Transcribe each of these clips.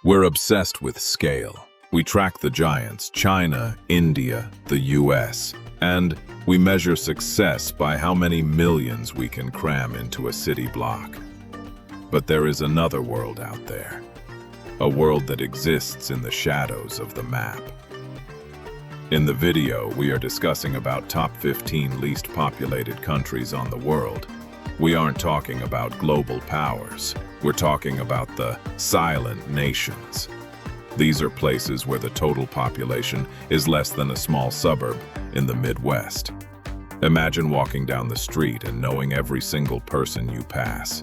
We're obsessed with scale. We track the giants, China, India, the US, and we measure success by how many millions we can cram into a city block. But there is another world out there, a world that exists in the shadows of the map. In the video, we are discussing about top 15 least populated countries on the world. We aren't talking about global powers. We're talking about the silent nations. These are places where the total population is less than a small suburb in the Midwest. Imagine walking down the street and knowing every single person you pass.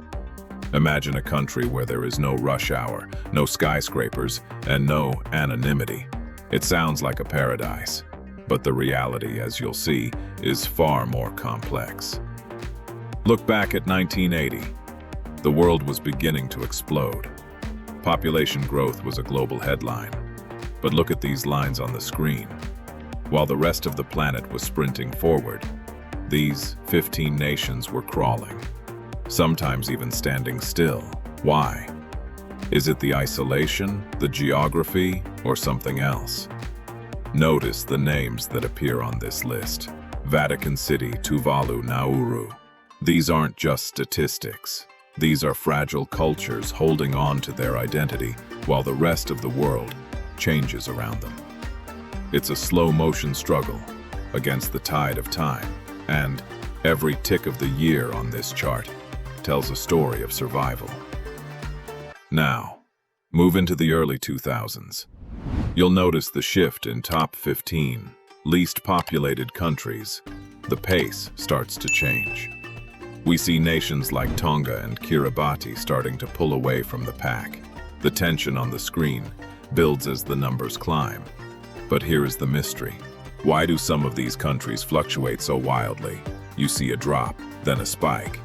Imagine a country where there is no rush hour, no skyscrapers, and no anonymity. It sounds like a paradise, but the reality, as you'll see, is far more complex. Look back at 1980. The world was beginning to explode. Population growth was a global headline. But look at these lines on the screen. While the rest of the planet was sprinting forward, these 15 nations were crawling, sometimes even standing still. Why? Is it the isolation, the geography, or something else? Notice the names that appear on this list. Vatican City, Tuvalu, Nauru. These aren't just statistics. These are fragile cultures holding on to their identity while the rest of the world changes around them. It's a slow-motion struggle against the tide of time, and every tick of the year on this chart tells a story of survival. Now, move into the early 2000s. You'll notice the shift in top 15 least populated countries. The pace starts to change. We see nations like Tonga and Kiribati starting to pull away from the pack. The tension on the screen builds as the numbers climb. But here is the mystery. Why do some of these countries fluctuate so wildly? You see a drop, then a spike.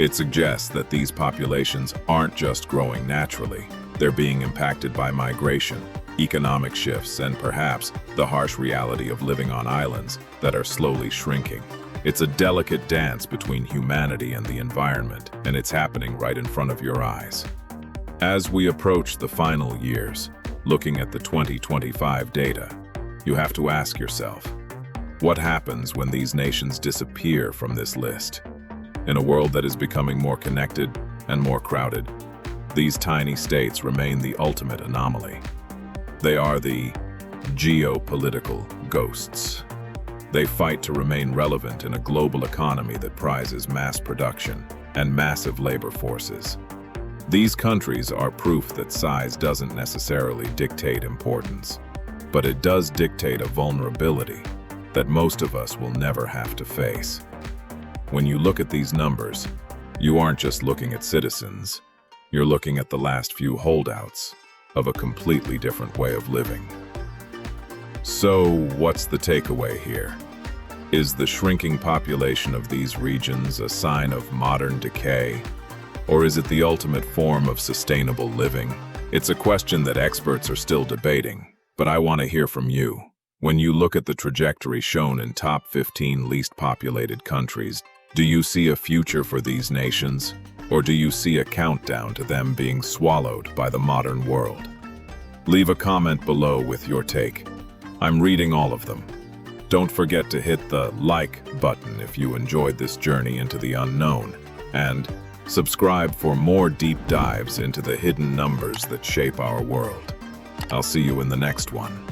It suggests that these populations aren't just growing naturally. They're being impacted by migration, economic shifts, and perhaps the harsh reality of living on islands that are slowly shrinking. It's a delicate dance between humanity and the environment, and it's happening right in front of your eyes. As we approach the final years, looking at the 2025 data, you have to ask yourself, what happens when these nations disappear from this list? In a world that is becoming more connected and more crowded, these tiny states remain the ultimate anomaly. They are the geopolitical ghosts. They fight to remain relevant in a global economy that prizes mass production and massive labor forces. These countries are proof that size doesn't necessarily dictate importance, but it does dictate a vulnerability that most of us will never have to face. When you look at these numbers, you aren't just looking at citizens, you're looking at the last few holdouts of a completely different way of living. So, what's the takeaway here? Is the shrinking population of these regions a sign of modern decay? Or is it the ultimate form of sustainable living? It's a question that experts are still debating, but I want to hear from you. When you look at the trajectory shown in top 15 least populated countries, do you see a future for these nations? Or do you see a countdown to them being swallowed by the modern world? Leave a comment below with your take. I'm reading all of them. Don't forget to hit the like button if you enjoyed this journey into the unknown, and subscribe for more deep dives into the hidden numbers that shape our world. I'll see you in the next one.